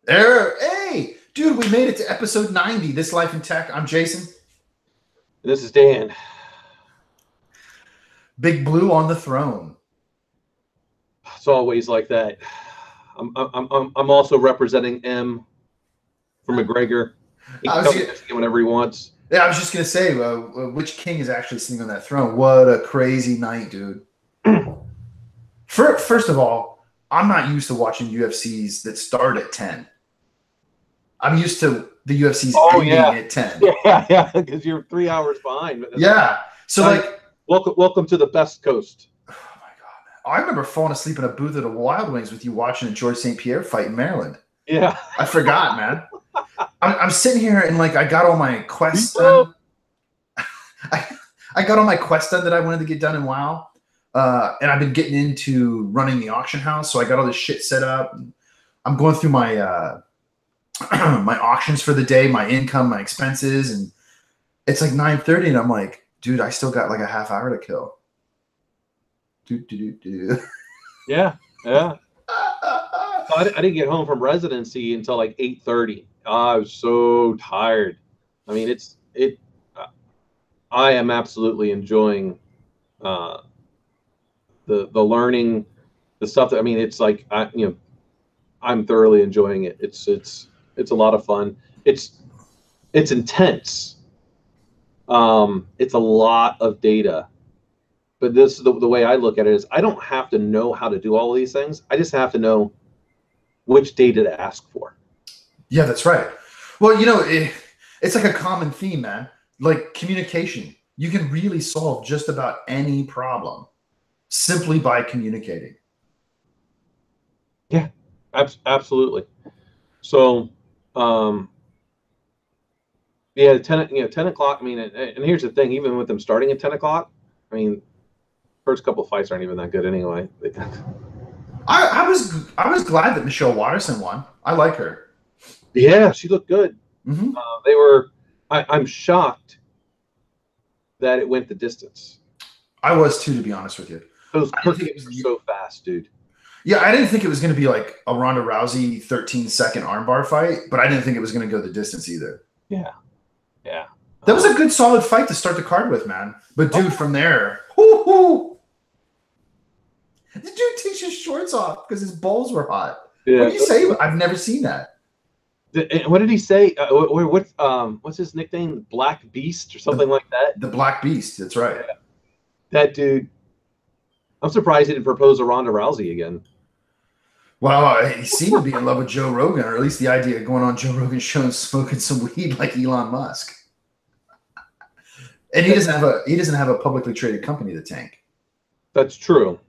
Hey, dude, we made it to episode 90, This Life in Tech. I'm Jason. This is Dan. Big Blue on the throne. It's always like that. I'm also representing M for McGregor. He I can was, come in whenever he wants. yeah, I was just going to say, which king is actually sitting on that throne? What a crazy night, dude. First of all, I'm not used to watching UFCs that start at 10. I'm used to the UFC's ending at 10. Yeah, because you're 3 hours behind. Yeah. So, welcome to the best coast. Oh, my God. I remember falling asleep in a booth at a Wild Wings with you watching a George St. Pierre fight in Maryland. Yeah. I forgot, man. I'm sitting here and, I got all my quests done. I got all my quests done that I wanted to get done in WoW. And I've been getting into running the auction house, so I got all this shit set up. I'm going through my my auctions for the day, my income, my expenses, and it's like 9:30, and I'm like, dude, I still got like a half hour to kill. Yeah. I didn't get home from residency until like 8:30. I was so tired. I mean, I am absolutely enjoying the learning, the stuff that, I mean, it's like, I'm thoroughly enjoying it. It's a lot of fun. It's intense. It's a lot of data, but this is the way I look at it is I don't have to know how to do all of these things. I just have to know which data to ask for. Yeah, that's right. Well, it's like a common theme, man. Like communication. You can really solve just about any problem simply by communicating. Yeah, absolutely. So, yeah, 10 o'clock. I mean, and here's the thing: even with them starting at 10 o'clock, I mean, first couple of fights aren't even that good anyway. I was glad that Michelle Watterson won. I like her. Yeah, she looked good. Mm-hmm. I'm shocked that it went the distance. I was too, to be honest with you. Those kicks were so fast, dude. Yeah, I didn't think it was going to be like a Ronda Rousey 13-second armbar fight, but I didn't think it was going to go the distance either. Yeah. That was a good, solid fight to start the card with, man. But dude, from there, the dude takes his shorts off because his balls were hot. Yeah. What did you say? I've never seen that. What did he say? What's his nickname? Black Beast or something like that? The Black Beast. That's right. Yeah. That dude. I'm surprised he didn't propose to Ronda Rousey again. Well, he seemed to be in love with Joe Rogan, or at least the idea of going on Joe Rogan's show and smoking some weed like Elon Musk. And he doesn't have a publicly traded company to tank. That's true.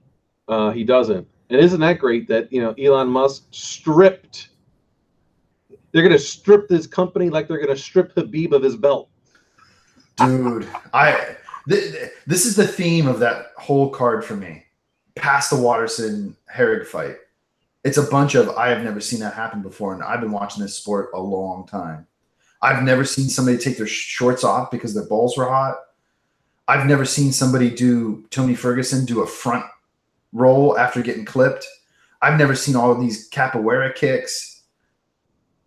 He doesn't. And isn't that great that Elon Musk stripped? They're going to strip this company like they're going to strip Khabib of his belt. Dude, this is the theme of that whole card for me. Past the Watterson-Herrig fight. It's a bunch of, I have never seen that happen before, and I've been watching this sport a long time. I've never seen somebody take their shorts off because their balls were hot. I've never seen somebody Tony Ferguson do a front roll after getting clipped. I've never seen all of these capoeira kicks.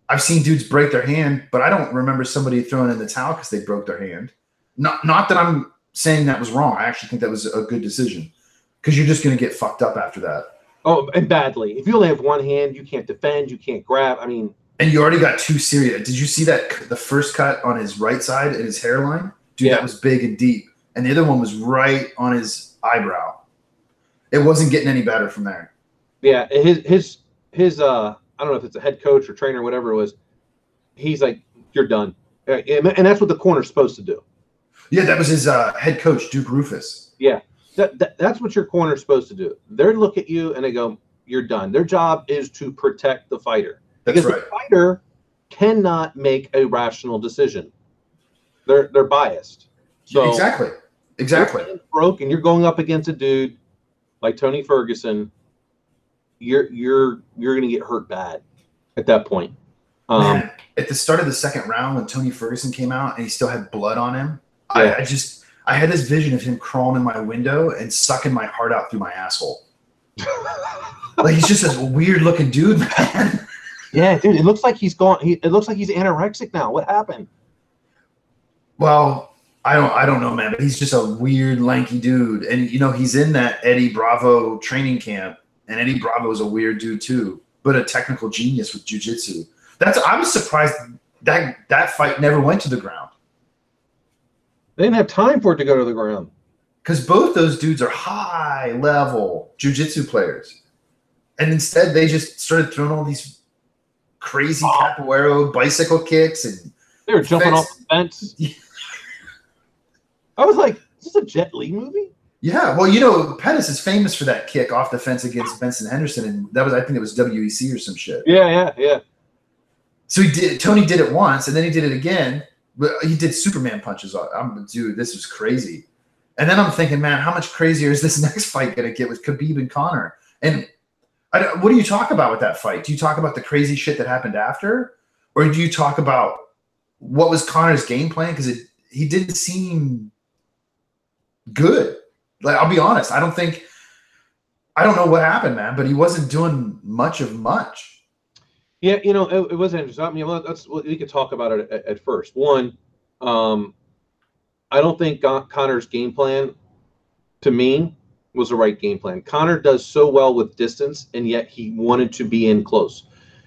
I've seen dudes break their hand, but I don't remember somebody throwing in the towel because they broke their hand. Not that I'm saying that was wrong. I actually think that was a good decision because you're just going to get fucked up after that. Oh, and badly. If you only have one hand, you can't defend, you can't grab. I mean, and you already got two serious. Did you see that the first cut on his right side and his hairline? Dude, yeah. That was big and deep. And the other one was right on his eyebrow. It wasn't getting any better from there. Yeah, his I don't know if it's a head coach or trainer or whatever it was. He's like, you're done. And that's what the corner's supposed to do. Yeah, that was his head coach, Duke Rufus. Yeah. That's what your corner's supposed to do. They look at you and they go, you're done. Their job is to protect the fighter. Because the fighter cannot make a rational decision. They're biased. So exactly. You're broke and you're going up against a dude like Tony Ferguson. You're going to get hurt bad at that point. Man, at the start of the second round when Tony Ferguson came out and he still had blood on him, yeah. I had this vision of him crawling in my window and sucking my heart out through my asshole. Like, he's just this weird looking dude, man. Yeah, dude, it looks like he's gone. It looks like he's anorexic now. What happened? Well, I don't know, man, but he's just a weird, lanky dude. And he's in that Eddie Bravo training camp, and Eddie Bravo is a weird dude too, but a technical genius with jiu-jitsu. I was surprised that fight never went to the ground. They didn't have time for it to go to the ground. Because both those dudes are high-level jiu-jitsu players. And instead, they just started throwing all these crazy capoeira bicycle kicks. And they were jumping off the fence. I was like, is this a Jet Li movie? Yeah. Well, Pettis is famous for that kick off the fence against Benson Henderson. And I think it was WEC or some shit. Yeah. So Tony did it once, and then he did it again. But he did Superman punches. Dude, this was crazy. And then I'm thinking, man, how much crazier is this next fight going to get with Khabib and Conor? And what do you talk about with that fight? Do you talk about the crazy shit that happened after? Or do you talk about what was Conor's game plan? Because he didn't seem good. Like, I'll be honest. I don't know what happened, man, but he wasn't doing much of much. Yeah, it was interesting. I mean, we could talk about it at first. One, I don't think Conor's game plan, to me, was the right game plan. Conor does so well with distance, and yet he wanted to be in close.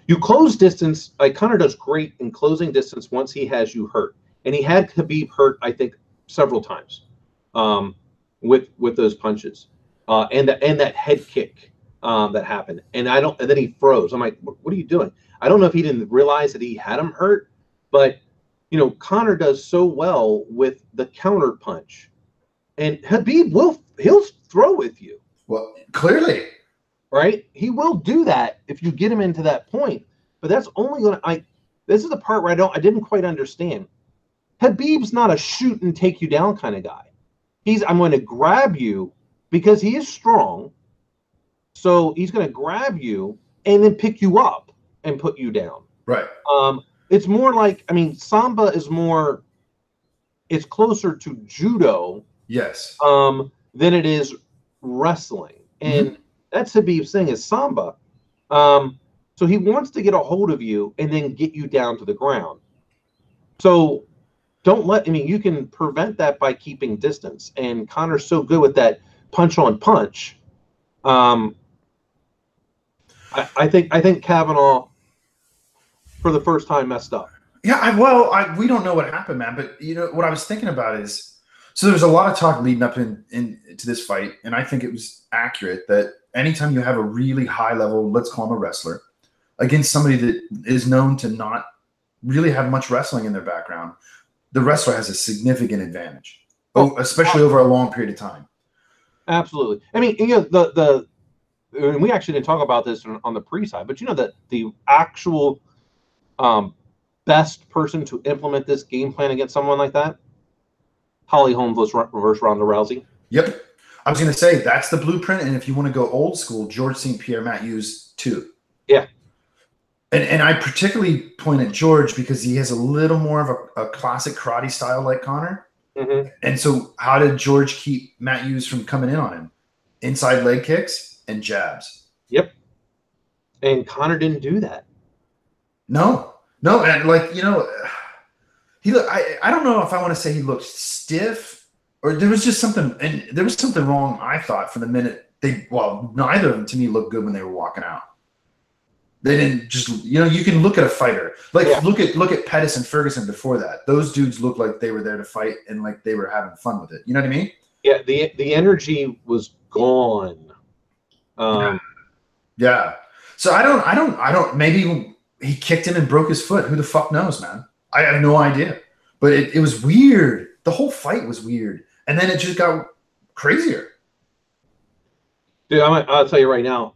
You close distance, like Conor does great in closing distance once he has you hurt. And he had Khabib hurt, I think, several times with those punches. And that head kick that happened. And then he froze. I'm like, what are you doing? I don't know if he didn't realize that he had him hurt, but Conor does so well with the counter punch, and Khabib he'll throw with you. Well, clearly, right? He will do that if you get him into that point. But that's only going to. This is the part where I didn't quite understand. Khabib's not a shoot and take you down kind of guy. I'm going to grab you because he is strong. So he's going to grab you and then pick you up and put you down. Right. It's more like, Samba is more, it's closer to judo. Yes. Than it is wrestling. And that's Khabib's thing is Samba. So he wants to get a hold of you and then get you down to the ground. So you can prevent that by keeping distance. And Conor's so good with that punch on punch. I think Kavanaugh, for the first time, messed up. Yeah, we don't know what happened, man. But what I was thinking about is, so there was a lot of talk leading up into this fight, and I think it was accurate that anytime you have a really high level, let's call him a wrestler, against somebody that is known to not really have much wrestling in their background, the wrestler has a significant advantage, especially over a long period of time. Absolutely. And we actually didn't talk about this on the pre-side, but that the actual best person to implement this game plan against someone like that, Holly Holm versus Ronda Rousey. Yep. I was going to say that's the blueprint. And if you want to go old school, George St. Pierre, Matt Hughes too. Yeah. And I particularly point at George because he has a little more of a classic karate style like Conor. Mm-hmm. And so how did George keep Matt Hughes from coming in on him? Inside leg kicks and jabs. Yep. And Conor didn't do that. No. And he looked, I don't know if I want to say he looked stiff or there was just something, and there was something wrong, I thought, from the minute neither of them to me looked good when they were walking out. They didn't just, you can look at a fighter. Look at Pettis and Ferguson before that. Those dudes looked like they were there to fight and like they were having fun with it. You know what I mean? Yeah, the energy was gone. Yeah. So I don't, maybe he kicked him and broke his foot. Who the fuck knows, man? I have no idea. But it was weird. The whole fight was weird. And then it just got crazier. Dude, I'll tell you right now,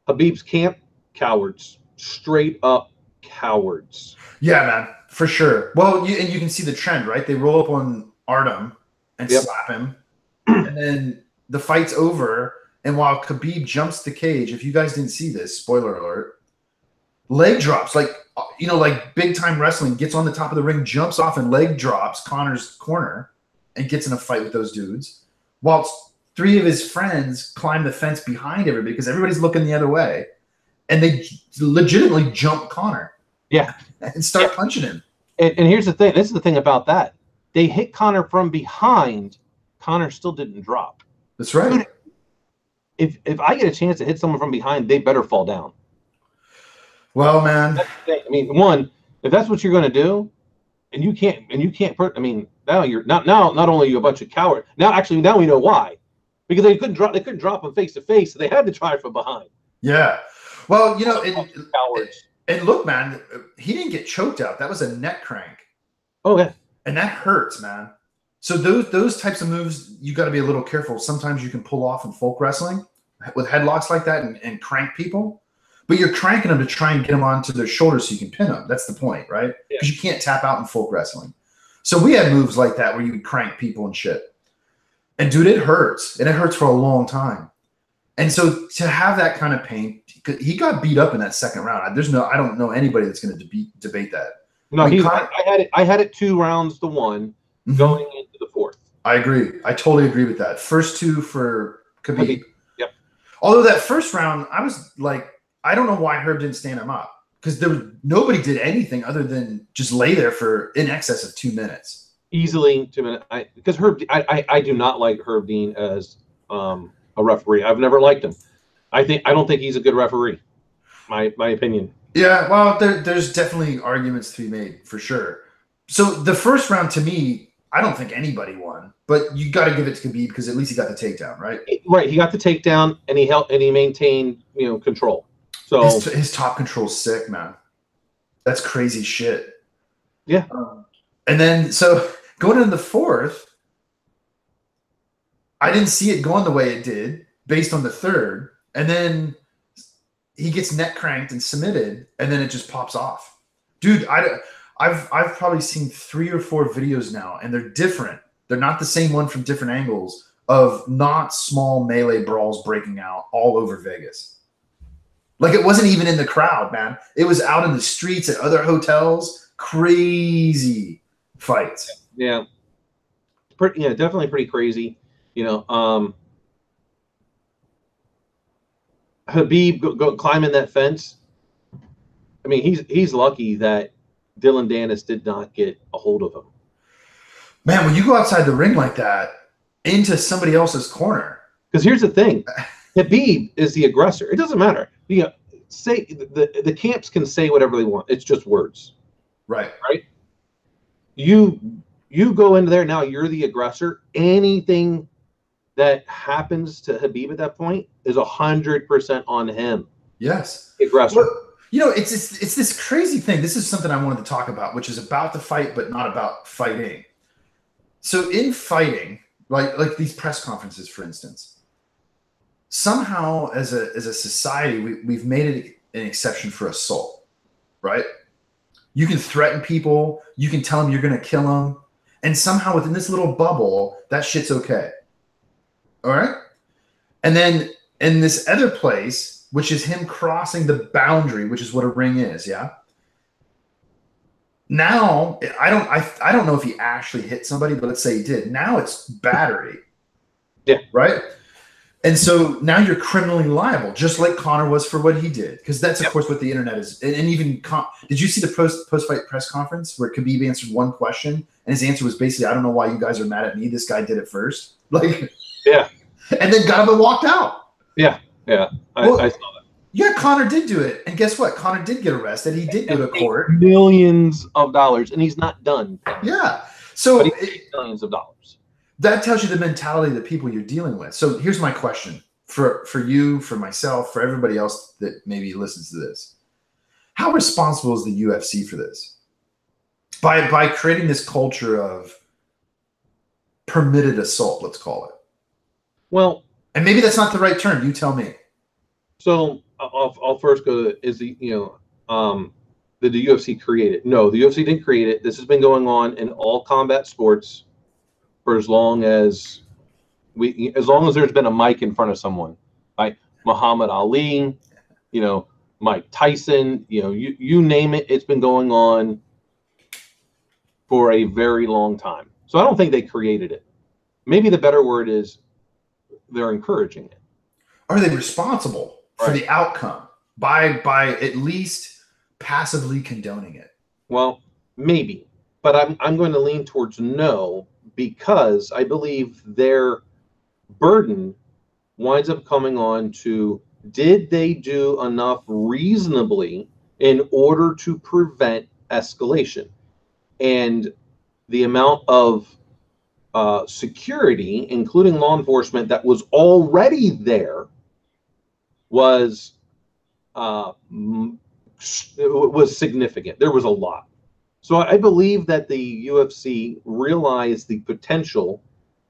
Khabib's camp, cowards. Straight up cowards. Yeah, man, for sure. Well, you can see the trend, right? They roll up on Artem and slap him. And then the fight's over. And while Khabib jumps the cage, if you guys didn't see this, spoiler alert, leg drops, like big time wrestling, gets on the top of the ring, jumps off and leg drops Conor's corner and gets in a fight with those dudes. Whilst three of his friends climb the fence behind everybody because everybody's looking the other way. and they legitimately jump Conor. Yeah. And start punching him. And here's the thing. This is the thing about that. They hit Conor from behind. Conor still didn't drop. That's right. Dude, if I get a chance to hit someone from behind, they better fall down. Well, man. I mean, one, if that's what you're going to do, and you can't, I mean, now you're not only are you a bunch of cowards. Now we know why, because they couldn't drop them face to face, so they had to try from behind. Yeah. Well, you know, cowards. And look, man, he didn't get choked out. That was a neck crank. Oh yeah. And that hurts, man. So those types of moves, you got to be a little careful. Sometimes you can pull off in folk wrestling with headlocks like that and crank people. But you're cranking them to try and get them onto their shoulders so you can pin them. That's the point, right? Because you can't tap out in folk wrestling. So we had moves like that where you would crank people and shit. And dude, it hurts. And it hurts for a long time. And so to have that kind of pain, he got beat up in that second round. I don't know anybody that's going to debate that. No, I had it 2 rounds to 1 going into the 4th. I agree. I totally agree with that. First 2 for Khabib. Yep. Although that first round, I was like, I don't know why Herb didn't stand him up, because nobody did anything other than just lay there for in excess of 2 minutes. Easily 2 minutes. Because Herb, I do not like Herb Dean as a referee. I've never liked him. I don't think he's a good referee. My opinion. Yeah, well, there's definitely arguments to be made for sure. So the first round, to me, I don't think anybody won, but you got to give it to Khabib because at least he got the takedown, right? Right, he got the takedown and he maintained control. So his top control's sick, man. That's crazy shit. Yeah. And then so going into the 4th, I didn't see it going the way it did based on the 3rd, and then he gets neck cranked and submitted, and then it just pops off. Dude, I've probably seen 3 or 4 videos now, and they're different. They're not the same one from different angles of not small melee brawls breaking out all over Vegas. Like, it wasn't even in the crowd, man. It was out in the streets at other hotels. Crazy fights. Yeah. Definitely pretty crazy. Khabib go climbing that fence. I mean, he's lucky that Dylan Dennis did not get a hold of him. Man, when you go outside the ring like that into somebody else's corner. Because here's the thing. Khabib is the aggressor. It doesn't matter. Say the camps can say whatever they want. It's just words. Right. Right. You go into there now. You're the aggressor. Anything that happens to Khabib at that point is 100% on him. Yes. The aggressor. Well, it's this crazy thing. This is something I wanted to talk about, which is about the fight, but not about fighting. So in fighting, like these press conferences, for instance. Somehow, as a society, we've made it an exception for assault, right? You can threaten people. You can tell them you're going to kill them. And somehow within this little bubble, that shit's okay. All right? And then in this other place, which is him crossing the boundary, which is what a ring is, yeah? Now, I don't know if he actually hit somebody, but let's say he did. Now it's battery. Yeah. Right? And so now you're criminally liable, just like Conor was for what he did. Because that's, of course, what the internet is. And even did you see the post-fight press conference where Khabib answered one question and his answer was basically, I don't know why you guys are mad at me. This guy did it first. Yeah. And then got up and walked out. Yeah. Yeah. I saw that. Yeah, Conor did do it. And guess what? Conor did get arrested. He did go to court. Millions of dollars. And he's not done. Yeah. So millions of dollars. That tells you the mentality of the people you're dealing with. So here's my question for you, for myself, for everybody else that maybe listens to this. How responsible is the UFC for this? By creating this culture of permitted assault, let's call it. Well, and maybe that's not the right term. You tell me. So I'll first go to did the UFC create it? No, the UFC didn't create it. This has been going on in all combat sports for as long as there's been a mic in front of someone, right? Muhammad Ali, Mike Tyson, you name it, it's been going on for a very long time. So I don't think they created it. Maybe the better word is they're encouraging it. Are they responsible for the outcome? by at least passively condoning it. Well, maybe, but I'm going to lean towards no, because I believe their burden winds up coming on to, did they do enough reasonably in order to prevent escalation? And the amount of security, including law enforcement, that was already there was significant. There was a lot. So I believe that the UFC realized the potential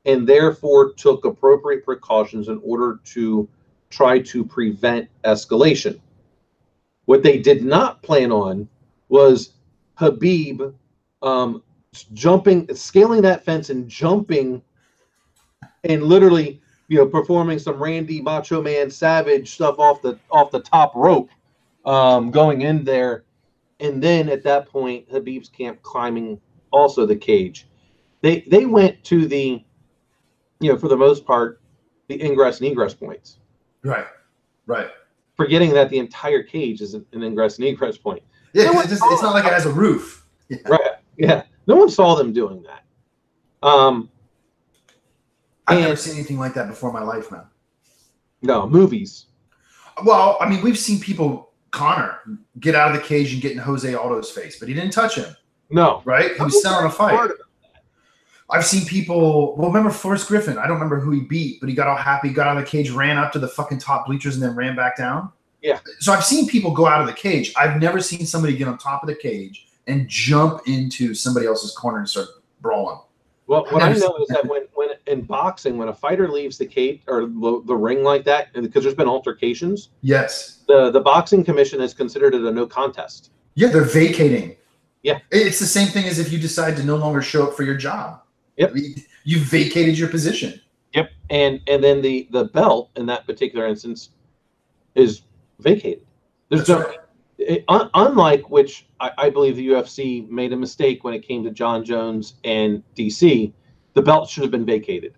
and therefore took appropriate precautions in order to try to prevent escalation. What they did not plan on was Khabib scaling that fence and jumping and literally, performing some Randy Macho Man Savage stuff off the top rope, going in there. And then at that point, Khabib's camp climbing also the cage. They went to the, for the most part, the ingress and egress points. Right. Forgetting that the entire cage is an ingress and egress point. Yeah, it's not like it has a roof. Yeah. Right. Yeah. No one saw them doing that. I've never seen anything like that before in my life, man. No, movies. Well, I mean, we've seen Conor get out of the cage and get in Jose Aldo's face, but he didn't touch him. No. Right? He was selling a fight. I've seen people, remember Forrest Griffin? I don't remember who he beat, but he got all happy, got out of the cage, ran up to the fucking top bleachers, and then ran back down. Yeah. So I've seen people go out of the cage. I've never seen somebody get on top of the cage and jump into somebody else's corner and start brawling. Well, what I know is that when in boxing, when a fighter leaves the cage or the ring like that, and because there's been altercations, yes, the boxing commission has considered it a no contest. Yeah, they're vacating. Yeah, it's the same thing as if you decide to no longer show up for your job. Yep, I mean, you vacated your position. Yep, and then the belt in that particular instance is vacated. There's no. Right. Unlike which I believe the UFC made a mistake when it came to John Jones and DC, the belt should have been vacated.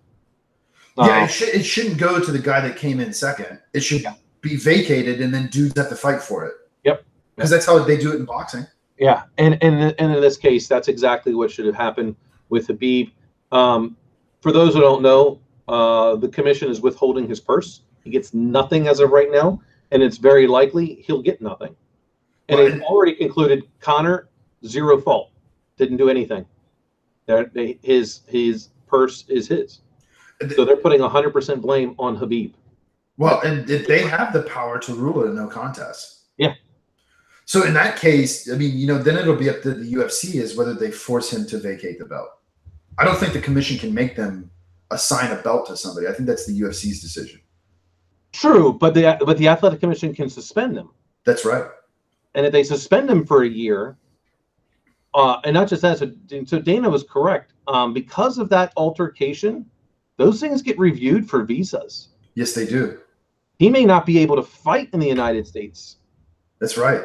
Yeah, it shouldn't go to the guy that came in second. It should be vacated, and then dudes have to fight for it. Yep, because that's how they do it in boxing. Yeah, and in this case, that's exactly what should have happened with Khabib. For those who don't know, the commission is withholding his purse. He gets nothing as of right now, and it's very likely he'll get nothing. And they've already concluded Conor, zero fault, didn't do anything. His purse is his, so they're putting 100% blame on Khabib. Well, and they have the power to rule it a no contest. Yeah. So in that case, I mean, then it'll be up to the UFC is whether they force him to vacate the belt. I don't think the commission can make them assign a belt to somebody. I think that's the UFC's decision. True, but the athletic commission can suspend them. That's right. And if they suspend him for a year, and not just that, so Dana was correct. Because of that altercation, those things get reviewed for visas. Yes, they do. He may not be able to fight in the United States. That's right.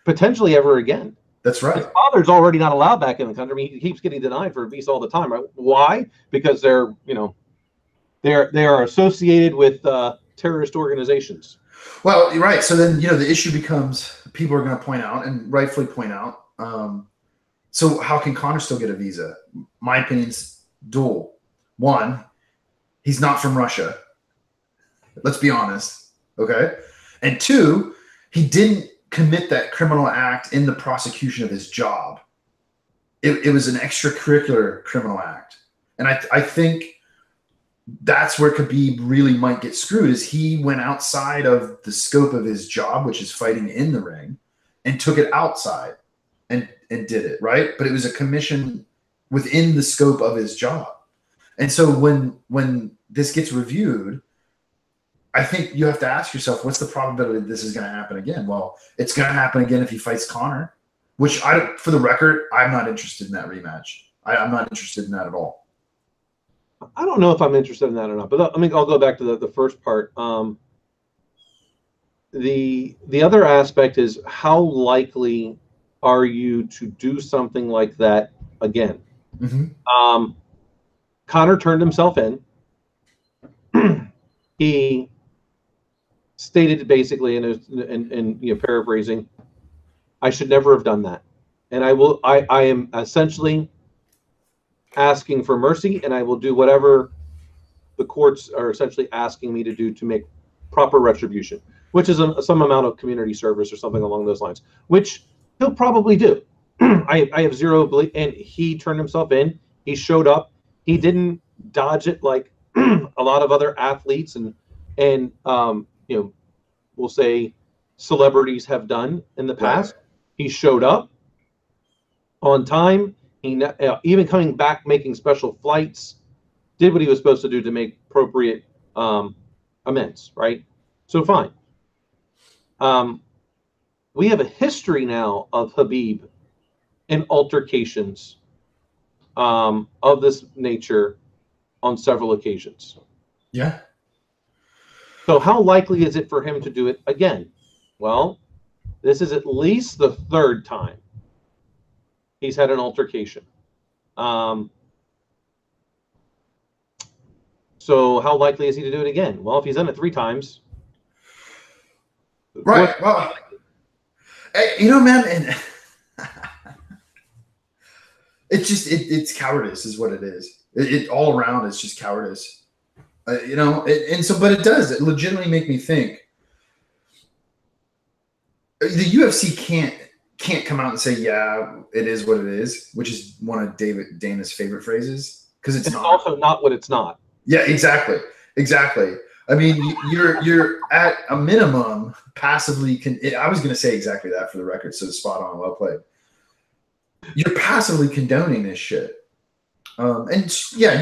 Potentially ever again. That's right. His father's already not allowed back in the country. I mean, he keeps getting denied for a visa all the time. Right? Why? Because they are associated with terrorist organizations. Well, you're right. So then, the issue becomes people are going to point out, and rightfully point out, so how can Conor still get a visa? My opinion's dual. One, he's not from Russia. Let's be honest. Okay. And two, he didn't commit that criminal act in the prosecution of his job. It was an extracurricular criminal act. And I think that's where Khabib really might get screwed, is he went outside of the scope of his job, which is fighting in the ring, and took it outside and did it, right? But it was a commission within the scope of his job. And so when this gets reviewed, I think you have to ask yourself, what's the probability that this is going to happen again? Well, it's going to happen again if he fights Conor, which for the record, I'm not interested in that rematch. I'm not interested in that at all. I don't know if I'm interested in that or not, but I'll go back to the first part. The other aspect is, how likely are you to do something like that again? Mm-hmm. Conor turned himself in. He stated basically, and paraphrasing, I should never have done that, and I am essentially asking for mercy, and I will do whatever the courts are essentially asking me to do to make proper retribution, which is some amount of community service or something along those lines, which he'll probably do. I have zero belief, and he turned himself in. He showed up. He didn't dodge it like a lot of other athletes and we'll say celebrities have done in the past. Right. He showed up on time. He even coming back, making special flights, did what he was supposed to do to make appropriate amends, right? So fine. We have a history now of Khabib in altercations of this nature on several occasions. Yeah. So how likely is it for him to do it again? Well, this is at least the third time he's had an altercation. So how likely is he to do it again? Well, if he's done it 3 times. Right. Well, hey, man, and it's just, it's cowardice is what it is. It all around is just cowardice. But it does. It legitimately make me think. The UFC can't come out and say, yeah, it is what it is, which is one of Dana's favorite phrases, because it's not. Also not what it's not. Yeah, exactly. I mean, you're at a minimum passively. I was going to say exactly that for the record. So spot on, well played. You're passively condoning this shit. And yeah,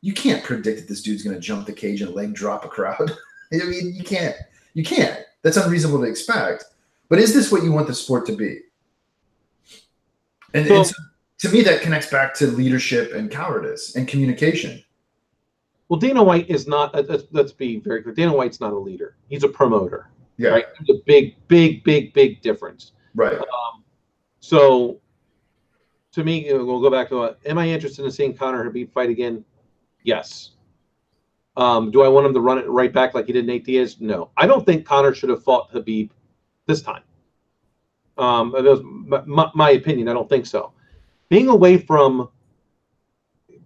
you can't predict that this dude's going to jump the cage and leg drop a crowd. I mean, you can't. That's unreasonable to expect. But is this what you want the sport to be? And so, to me, that connects back to leadership and cowardice and communication. Well, Dana White is not. Let's be very clear. Dana White's not a leader. He's a promoter. Yeah. Right. There's a big difference. Right. So, to me, we'll go back to am I interested in seeing Conor Khabib fight again? Yes. Do I want him to run it right back like he did Nate Diaz? No. I don't think Conor should have fought Khabib this time. That was my opinion. I don't think so. Being away from,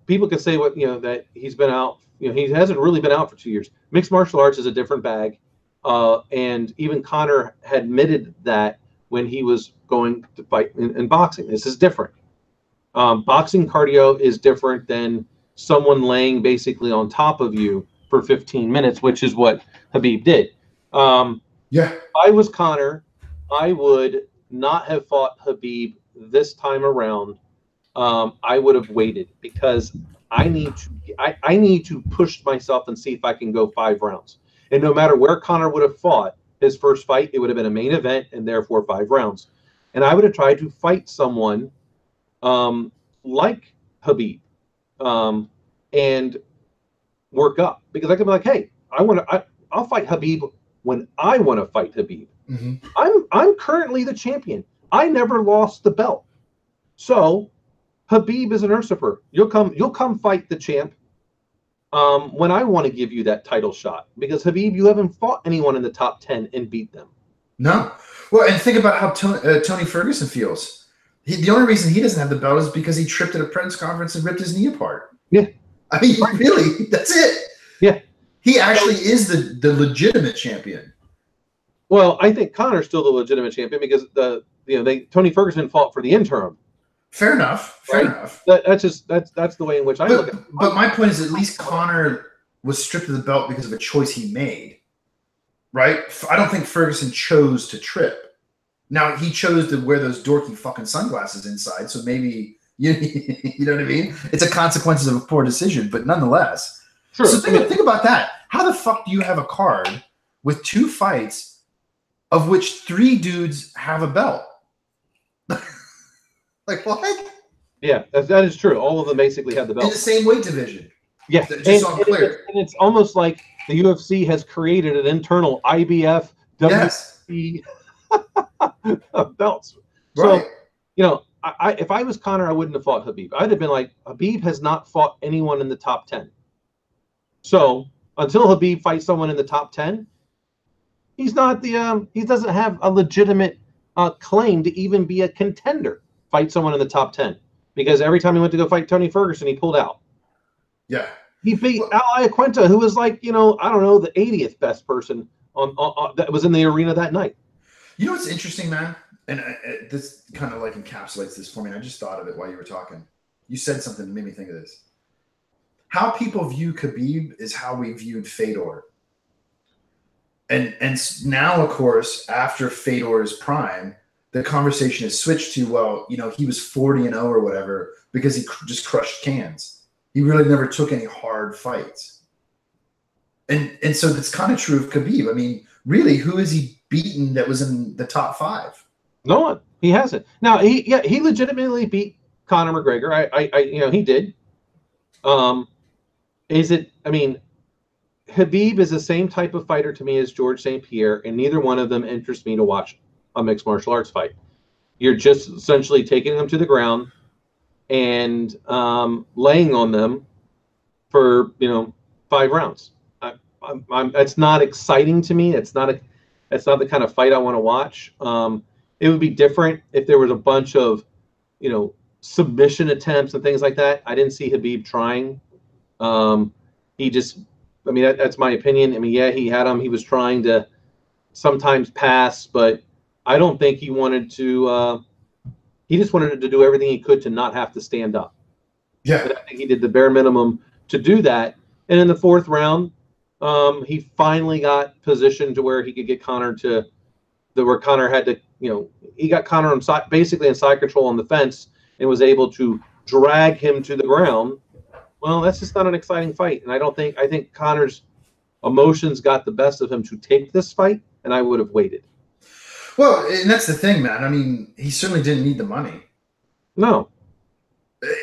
people could say that he's been out. He hasn't really been out for 2 years. Mixed martial arts is a different bag, and even Conor had admitted that when he was going to fight in boxing. This is different. Boxing cardio is different than someone laying basically on top of you for 15 minutes, which is what Khabib did. Yeah. If I was Conor, I would not have fought Khabib this time around. I would have waited because I need to push myself and see if I can go 5 rounds. And no matter where Conor would have fought his first fight, it would have been a main event and therefore 5 rounds. And I would have tried to fight someone like Khabib and work up, because I could be like, hey, I'll fight Khabib when I want to fight Khabib. Mm-hmm. I'm currently the champion. I never lost the belt. So Khabib is an usurper. You'll come fight the champ when I want to give you that title shot, because Khabib, you haven't fought anyone in the top 10 and beat them. No. Well, and think about how Tony Ferguson feels. The only reason he doesn't have the belt is because he tripped at a press conference and ripped his knee apart. Yeah. I mean, really, that's it. Yeah. He actually is the legitimate champion. Well, I think Conor's still the legitimate champion because Tony Ferguson fought for the interim. Fair enough. Fair enough. That's the way in which I look at it. But my point is, at least Conor was stripped of the belt because of a choice he made. Right? I don't think Ferguson chose to trip. Now, he chose to wear those dorky fucking sunglasses inside, so maybe you know what I mean? It's a consequence of a poor decision, but nonetheless. Sure. So think about that. How the fuck do you have a card with 2 fights of which 3 dudes have a belt? Like what? Yeah, that is true. All of them basically have the belt. In the same weight division. Yeah. Just so I'm clear. And it's almost like the UFC has created an internal IBF, WBC belts. Right. So, if I was Conor, I wouldn't have fought Khabib. I'd have been like, Khabib has not fought anyone in the top 10. So until Khabib fights someone in the top 10, He's not the he doesn't have a legitimate claim to even be a contender. Fight someone in the top 10 because every time he went to go fight Tony Ferguson, he pulled out. Yeah. He beat Al Iaquinta, who was like, I don't know, the 80th best person on that was in the arena that night. You know what's interesting, man? And this kind of like encapsulates this for me. I just thought of it while you were talking. You said something that made me think of this. How people view Khabib is how we viewed Fedor. And now, of course, after Fedor's prime, the conversation has switched to, well, he was 40-0 or whatever because he just crushed cans. He really never took any hard fights. And so that's kind of true of Khabib. I mean, really, who has he beaten that was in the top 5? No one. He hasn't. Now, he legitimately beat Conor McGregor. He did. Khabib is the same type of fighter to me as George St. Pierre, and neither one of them interests me to watch a mixed martial arts fight. You're just essentially taking them to the ground and laying on them for 5 rounds. That's not exciting to me. That's not the kind of fight I want to watch. It would be different if there was a bunch of submission attempts and things like that. I didn't see Khabib trying. That's my opinion. I mean, yeah, he had him. He was trying to sometimes pass, but I don't think he wanted to. He just wanted to do everything he could to not have to stand up. Yeah, but I think he did the bare minimum to do that. And in the 4th round, he finally got positioned to where he could get Conor where Conor had to, he got Conor basically in side control on the fence and was able to drag him to the ground. Well, that's just not an exciting fight. And I think Conor's emotions got the best of him to take this fight, and I would have waited. Well, and that's the thing, man. I mean, he certainly didn't need the money. No.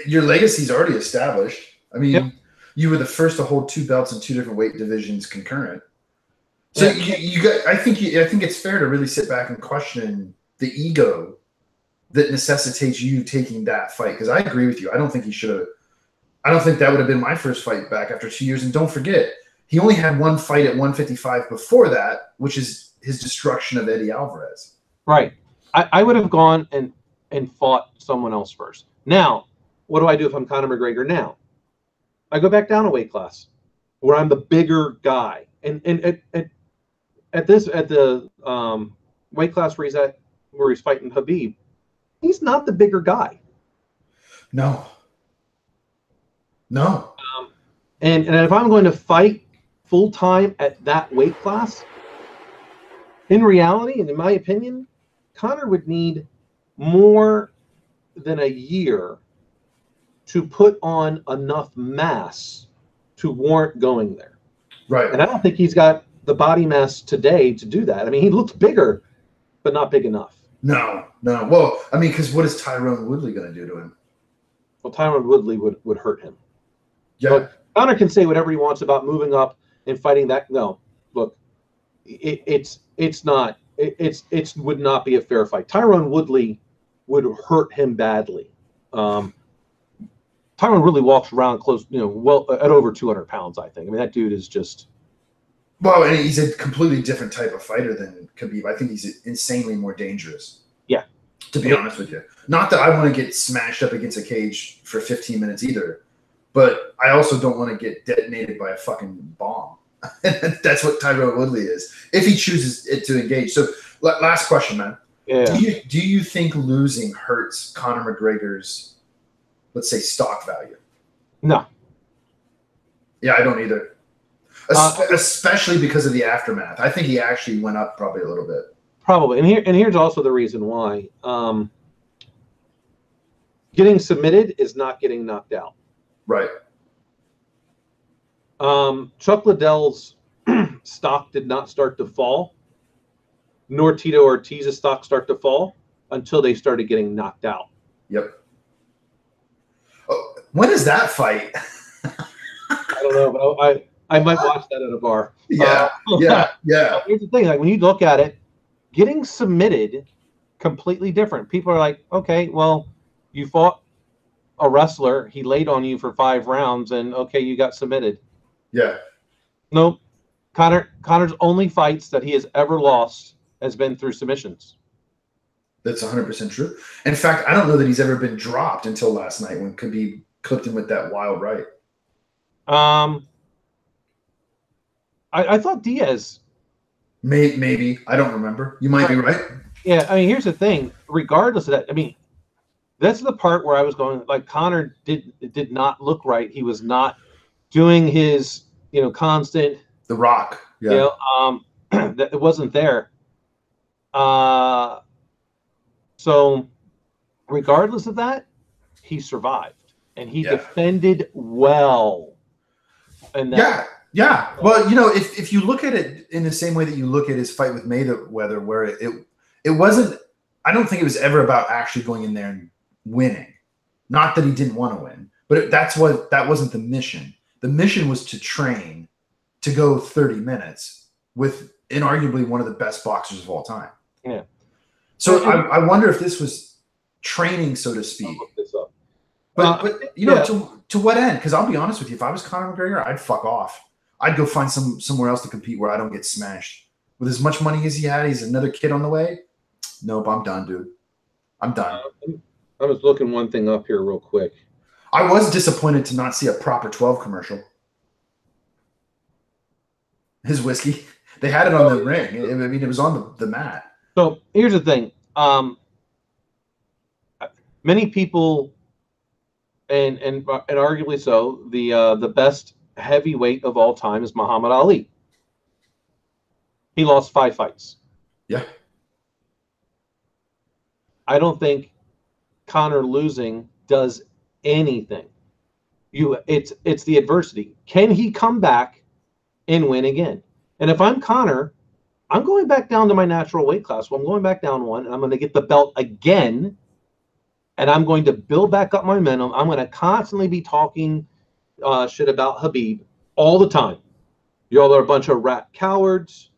Your legacy's already established. I mean, yep. You were the first to hold 2 belts in 2 different weight divisions concurrent. So I think it's fair to really sit back and question the ego that necessitates you taking that fight. Because I agree with you. I don't think he should have. I don't think that would have been my first fight back after 2 years. And don't forget, he only had 1 fight at 155 before that, which is his destruction of Eddie Alvarez. Right. I would have gone and fought someone else first. Now, what do I do if I'm Conor McGregor now? I go back down a weight class where I'm the bigger guy. And at the weight class where he's fighting Khabib, he's not the bigger guy. No. And if I'm going to fight full time at that weight class, in reality, and in my opinion, Conor would need more than a year to put on enough mass to warrant going there. Right. And I don't think he's got the body mass today to do that. I mean, he looks bigger, but not big enough. No. Well, I mean, because what is Tyron Woodley going to do to him? Well, Tyron Woodley would hurt him. Yeah. But Conor can say whatever he wants about moving up and fighting that. No, look, it would not be a fair fight. Tyron Woodley would hurt him badly. Tyron Woodley walks around close, well at over 200 pounds. I think. I mean, that dude is just. Well, and he's a completely different type of fighter than Khabib. I think he's insanely more dangerous. Yeah. To be honest with you, not that I want to get smashed up against a cage for 15 minutes either. But I also don't want to get detonated by a fucking bomb. That's what Tyron Woodley is, if he chooses it to engage. So, last question, man. Yeah. Do you think losing hurts Conor McGregor's, let's say, stock value? No. Yeah, I don't either. Especially because of the aftermath. I think he actually went up probably a little bit. Probably, and here's also the reason why. Getting submitted is not getting knocked out. Right. Chuck Liddell's stock did not start to fall, nor Tito Ortiz's stock start to fall until they started getting knocked out. Yep. Oh, when is that fight? I don't know, but I might watch that at a bar. Yeah. Here's the thing: like when you look at it, getting submitted, completely different. People are like, okay, well, you fought a wrestler, he laid on you for 5 rounds, and okay, you got submitted. Yeah. Nope. Connor's only fights that he has ever lost has been through submissions. That's 100% true. In fact, I don't know that he's ever been dropped until last night when Khabib clipped him with that wild right. I thought Diaz. Maybe. I don't remember. You might be right. Yeah, I mean, here's the thing. Regardless of that, I mean, that's the part where I was going, like, Conor did not look right. He was not doing his, constant. The Rock. Yeah. That it wasn't there. So regardless of that, he survived and he defended well. And yeah. Well, if you look at it in the same way that you look at his fight with Mayweather, where it wasn't, I don't think it was ever about actually going in there and winning. Not that he didn't want to win, but that wasn't the mission. The mission was to train to go 30 minutes with inarguably one of the best boxers of all time. Yeah. So I wonder if this was training, so to speak. I'll look this up. But to what end? Because I'll be honest with you, if I was Conor McGregor, I'd fuck off. I'd go find somewhere else to compete where I don't get smashed. With as much money as he had, he's another kid on the way. Nope, I'm done, dude. I'm done. I was looking one thing up here real quick. I was disappointed to not see a proper 12 commercial. His whiskey. They had it on the ring. I mean, it was on the mat. So here's the thing. Many people, and arguably so, the best heavyweight of all time is Muhammad Ali. He lost 5 fights. Yeah. I don't think Conor losing does anything. It's the adversity. Can he come back and win again? And if I'm Conor, I'm going back down to my natural weight class. Well, I'm going back down 1, and I'm going to get the belt again, and I'm going to build back up my momentum. I'm going to constantly be talking shit about Khabib all the time. Y'all are a bunch of rat cowards.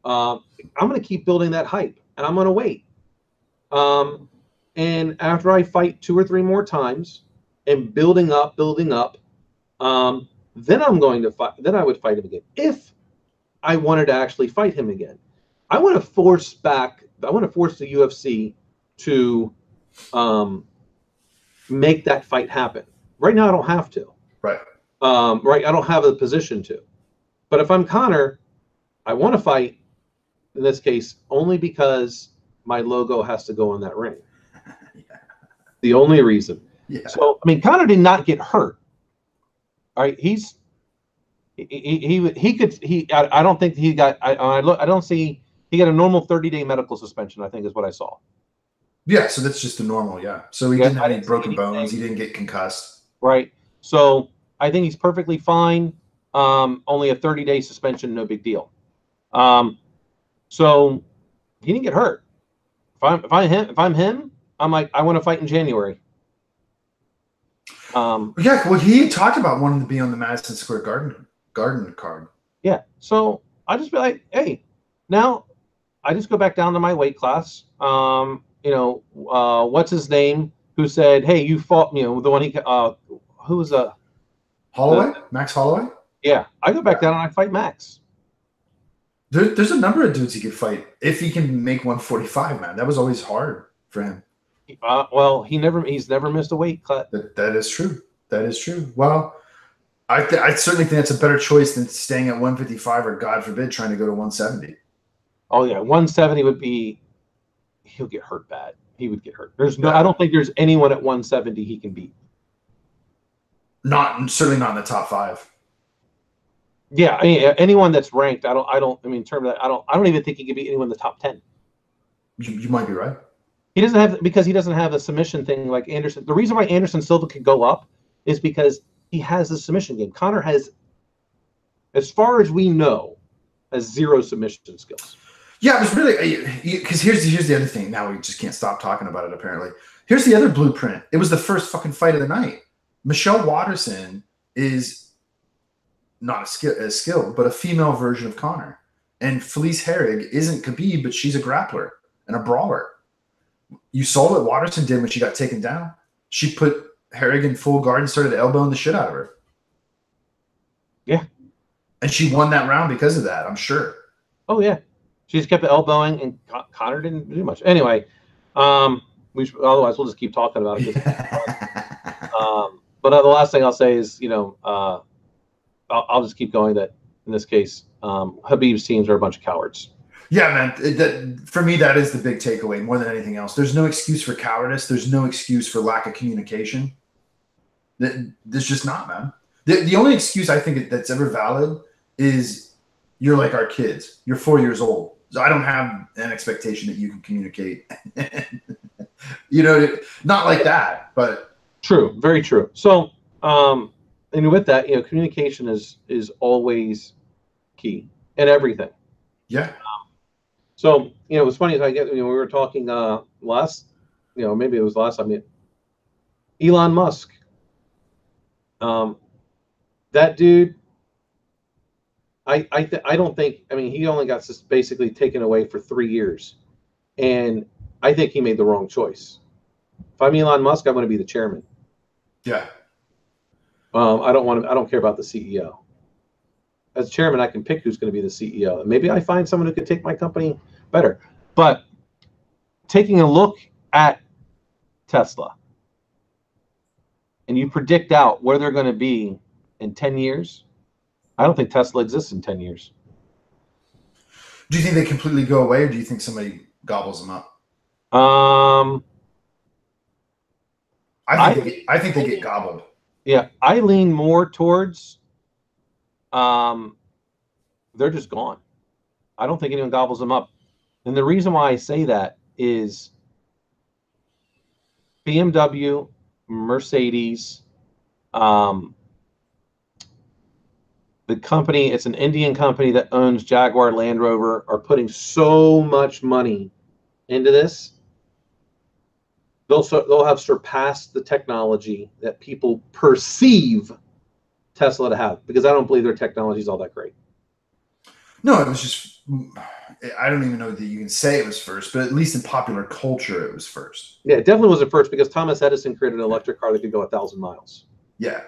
I'm going to keep building that hype, and I'm going to wait. And after I fight 2 or 3 more times and building up, then I'm going to fight. Then I would fight him again. If I wanted to actually fight him again, I want to force the UFC to make that fight happen. Right now, I don't have to. Right. Right. I don't have the position to. But if I'm Conor, I want to fight. In this case, only because my logo has to go on that ring. The only reason. Yeah. So, I mean, Conor did not get hurt. All right, I don't think he got. I don't see. He got a normal 30-day medical suspension, I think, is what I saw. Yeah, so that's just the normal. Yeah. So he didn't have any broken bones. He didn't get concussed. Right. So I think he's perfectly fine. Only a 30-day suspension, no big deal. So he didn't get hurt. If I'm him, I'm like, I want to fight in January. Yeah, well, he talked about wanting to be on the Madison Square Garden card. Yeah, so I just be like, hey, now I just go back down to my weight class. What's his name? Who said, hey, you fought? The one who was Holloway, Max Holloway. Yeah, I go back down and I fight Max. There's a number of dudes he could fight if he can make 145. Man, that was always hard for him. Well, he's never missed a weight cut. That is true. That is true. Well, I certainly think that's a better choice than staying at 155 or, God forbid, trying to go to 170. Oh yeah, 170 would be. He'll get hurt bad. He would get hurt. I don't think there's anyone at 170 he can beat. Certainly not in the top 5. Yeah, I mean, anyone that's ranked, I mean, in terms of that, I don't even think he can beat anyone in the top 10. You might be right. He doesn't have a submission thing like Anderson. The reason why Anderson Silva can go up is because he has the submission game. Conor has, as far as we know, has 0 submission skills. Yeah, it was really because here's the other thing. Now we just can't stop talking about it. Apparently, here's the other blueprint. It was the first fucking fight of the night. Michelle Waterson is not as skilled, but a female version of Conor. And Felice Herrig isn't Khabib, but she's a grappler and a brawler. You saw what Waterson did when she got taken down. She put Herrig in full guard and started elbowing the shit out of her. Yeah. And she won that round because of that, I'm sure. Oh yeah, she just kept elbowing, and Connor didn't do much. Anyway, otherwise we'll just keep talking about it. But the last thing I'll say is, I'll just keep going. That in this case, Khabib's teams are a bunch of cowards. Yeah, man. For me, that is the big takeaway more than anything else. There's no excuse for cowardice. There's no excuse for lack of communication. There's just not, man. The only excuse I think that's ever valid is you're like our kids. You're 4 years old. So I don't have an expectation that you can communicate. Not like that, but true, very true. So, and with that, communication is always key in everything. Yeah. So, it was funny. We were talking maybe it was last time. Elon Musk. That dude. I don't think. I mean, he only got basically taken away for 3 years, and I think he made the wrong choice. If I'm Elon Musk, I'm going to be the chairman. Yeah. I don't care about the CEO. As chairman, I can pick who's going to be the CEO. And maybe I find someone who could take my company better. But taking a look at Tesla, and you predict out where they're going to be in 10 years, I don't think Tesla exists in 10 years. Do you think they completely go away, or do you think somebody gobbles them up? I think they get gobbled. Yeah, I lean more towards they're just gone. I don't think anyone gobbles them up. And the reason why I say that is BMW, Mercedes, the company, it's an Indian company that owns Jaguar Land Rover, are putting so much money into this. They'll have surpassed the technology that people perceive Tesla to have, because I don't believe their technology is all that great. No, it was just, I don't even know that you can say it was first, but at least in popular culture, it was first. Yeah, it definitely wasn't first, because Thomas Edison created an electric car that could go 1,000 miles. Yeah.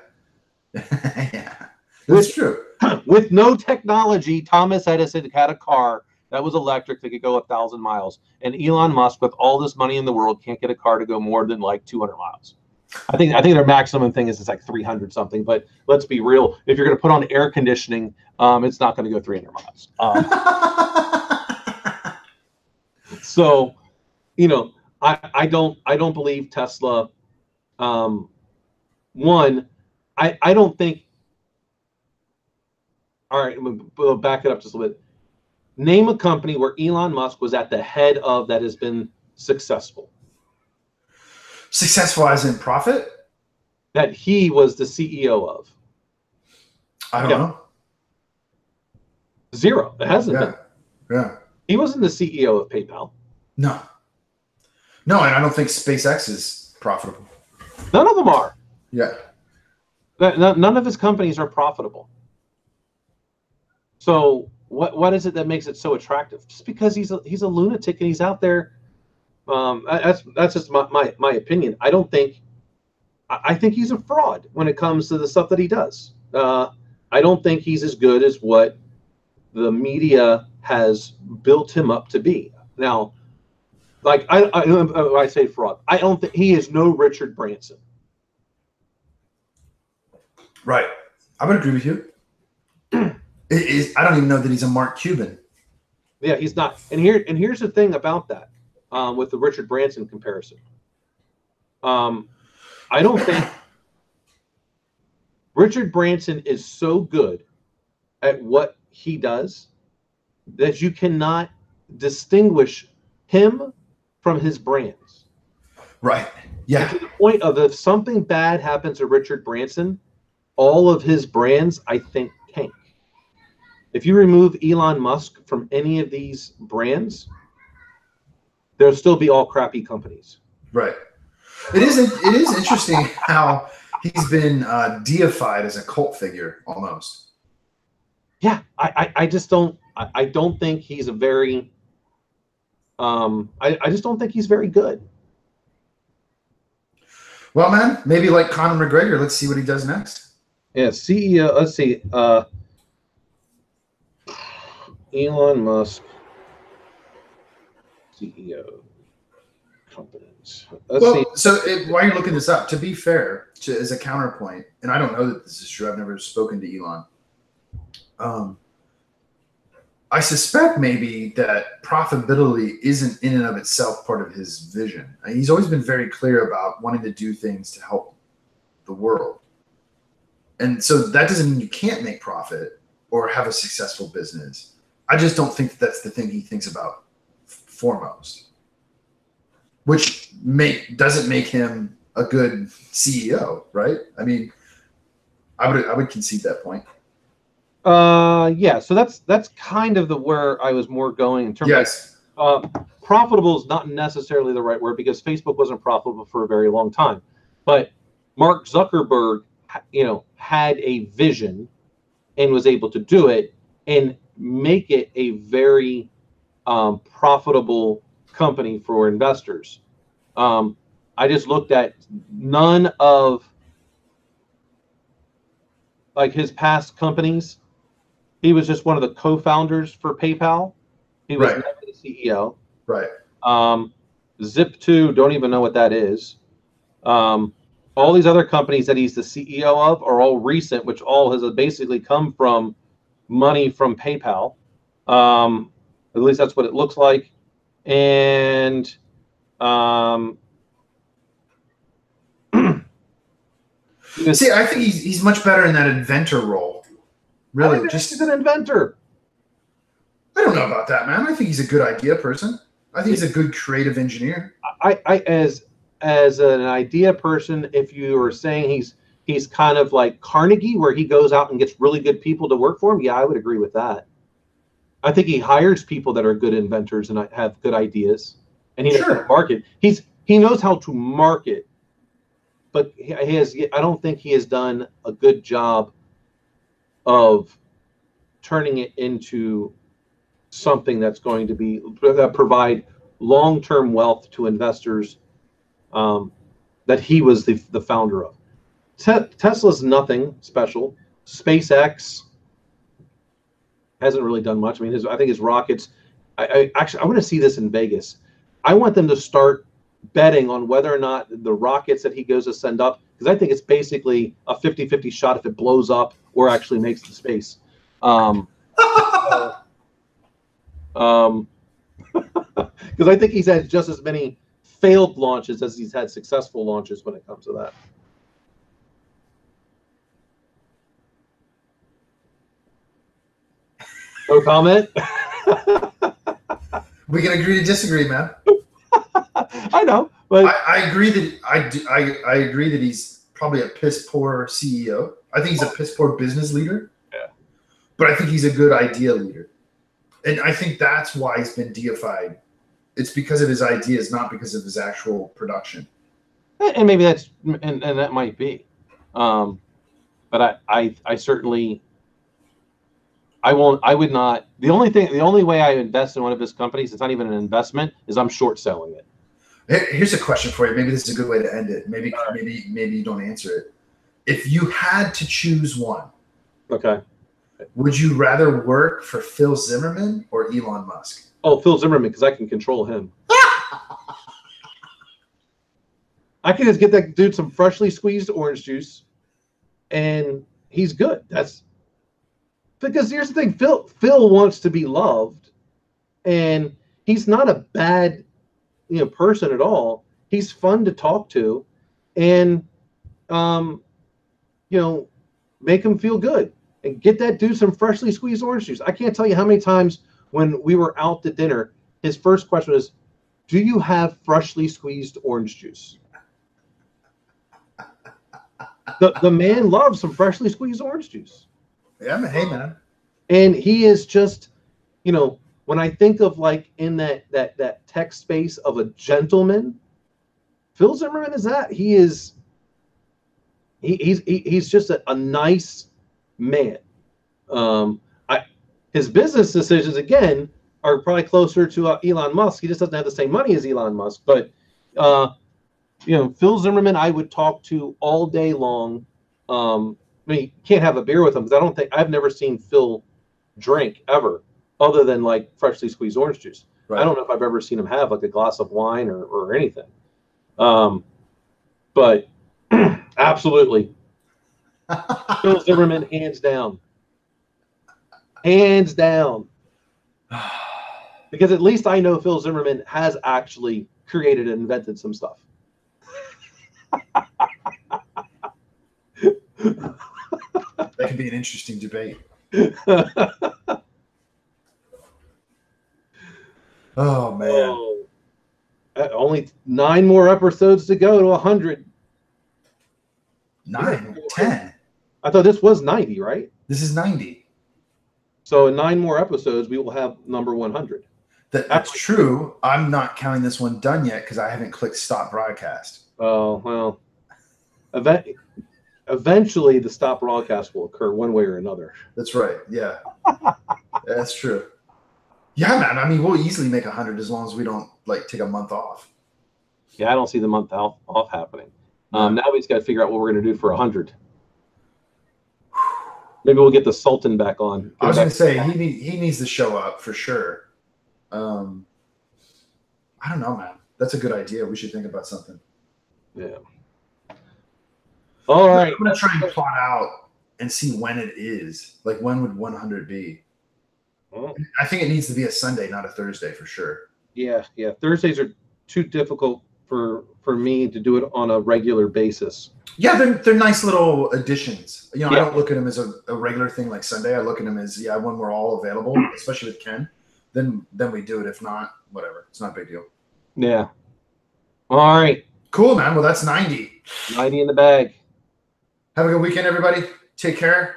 Yeah. That's true. With no technology, Thomas Edison had a car that was electric that could go 1,000 miles. And Elon Musk, with all this money in the world, can't get a car to go more than like 200 miles. I think their maximum thing is it's like 300 something. But let's be real. If you're going to put on air conditioning, it's not going to go 300 miles. So, I don't believe Tesla. One, I don't think. All right, we'll back it up just a little bit. Name a company where Elon Musk was at the head of that has been successful. Successful as in profit? That he was the CEO of. I don't know. Zero. It hasn't been. Yeah. He wasn't the CEO of PayPal. No. No, and I don't think SpaceX is profitable. None of them are. Yeah. None of his companies are profitable. So what is it that makes it so attractive? Just because he's a lunatic and he's out there. That's just my opinion. I think he's a fraud when it comes to the stuff that he does. I don't think he's as good as what the media has built him up to be. Now, like I say fraud. I don't think he is no Richard Branson. Right. I would agree with you. I don't even know that he's a Mark Cuban. Yeah, he's not. And here's the thing about that, with the Richard Branson comparison. I don't think Richard Branson is so good at what he does that you cannot distinguish him from his brands. Right. Yeah. And to the point of, if something bad happens to Richard Branson, all of his brands, I think, tank. If you remove Elon Musk from any of these brands, there'll still be all crappy companies. Right. It is interesting how he's been deified as a cult figure almost. Yeah, I just don't. I don't think he's a very. I just don't think he's very good. Well, man, maybe like Conor McGregor. Let's see what he does next. Yeah, CEO. Let's see. Elon Musk CEO companies. Let's see. So while you're looking this up, to be fair, as a counterpoint, and I don't know that this is true. I've never spoken to Elon. I suspect maybe that profitability isn't in and of itself part of his vision. He's always been very clear about wanting to do things to help the world. And so that doesn't mean you can't make profit or have a successful business. I just don't think that's the thing he thinks about foremost, which doesn't make him a good CEO, right? I mean, I would concede that point. Yeah, so that's kind of where I was more going in terms of profitable is not necessarily the right word, because Facebook wasn't profitable for a very long time. But Mark Zuckerberg, had a vision and was able to do it and make it a very profitable company for investors. I just looked at none of like his past companies. He was just one of the co-founders for PayPal. He was never the CEO. Right. Zip2, don't even know what that is. All these other companies that he's the CEO of are all recent, which all has basically come from money from PayPal. At least that's what it looks like. And see, I think he's much better in that inventor role. Really, just an inventor. I don't know about that, man. I think he's a good idea person. I think he's a good creative engineer. As an idea person, if you were saying he's kind of like Carnegie, where he goes out and gets really good people to work for him, yeah, I would agree with that. I think he hires people that are good inventors and have good ideas, and he knows how to market. He knows how to market, but I don't think he has done a good job of turning it into something that's going to provide long-term wealth to investors that he was the founder of. Tesla's nothing special. SpaceX hasn't really done much. I mean, I think his rockets. I want to see this in Vegas. I want them to start betting on whether or not the rockets that he goes to send up, because I think it's basically a 50-50 shot if it blows up or actually makes it to space. Because I think he's had just as many failed launches as he's had successful launches when it comes to that. No comment? We can agree to disagree, man. I know, but I agree that I agree that he's probably a piss poor CEO. I think he's a piss poor business leader. Yeah. But I think he's a good idea leader. And I think that's why he's been deified. It's because of his ideas, not because of his actual production. And maybe that's and that might be. But I certainly I would not. The only way I invest in one of his companies, it's not even an investment, is I'm short selling it. Here's a question for you. Maybe this is a good way to end it. Maybe you don't answer it. If you had to choose one, okay, would you rather work for Phil Zimmerman or Elon Musk? Oh, Phil Zimmerman, because I can control him. I can just get that dude some freshly squeezed orange juice, and he's good. That's because here's the thing: Phil wants to be loved, and he's not a bad person at all. He's fun to talk to, and make him feel good, and get that dude some freshly squeezed orange juice. I can't tell you how many times when we were out to dinner, his first question was, "Do you have freshly squeezed orange juice?" The man loves some freshly squeezed orange juice. Yeah, hey man. And he is just, when I think of like in that tech space of a gentleman, Phil Zimmerman is that. He's just a nice man. His business decisions again are probably closer to Elon Musk. He just doesn't have the same money as Elon Musk, but Phil Zimmerman I would talk to all day long. I mean, you can't have a beer with him because I've never seen Phil drink ever. other than like freshly squeezed orange juice. Right. I don't know if I've ever seen him have like a glass of wine or anything. But absolutely, Phil Zimmerman, hands down. Hands down. Because at least I know Phil Zimmerman has actually created and invented some stuff. That could be an interesting debate. Oh man. Oh, only 9 more episodes to go to 100. 9, 10. I thought this was 90, right? This is 90. So in 9 more episodes, we will have number 100. That's true. I'm not counting this one done yet because I haven't clicked stop broadcast. Oh, well. Eventually, the stop broadcast will occur one way or another. That's right. Yeah. That's true. Yeah, man. I mean, we'll easily make 100 as long as we don't like take a month off. Yeah, I don't see the month off happening. Now we just got to figure out what we're going to do for 100. Maybe we'll get the Sultan back on. I was going to say he needs to show up for sure. I don't know, man. That's a good idea. We should think about something. Yeah. All right. I'm going to try and plot out and see when it is. Like, when would 100 be? Well, I think it needs to be a Sunday, not a Thursday for sure. Yeah. Thursdays are too difficult for me to do it on a regular basis. Yeah, they're nice little additions. You know, I don't look at them as a regular thing like Sunday. I look at them as, when we're all available, especially with Ken. Then we do it. If not, whatever. It's not a big deal. Yeah. All right. Cool, man. Well, that's 90. 90 in the bag. Have a good weekend, everybody. Take care.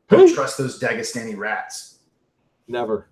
Don't trust those Dagestani rats. Never.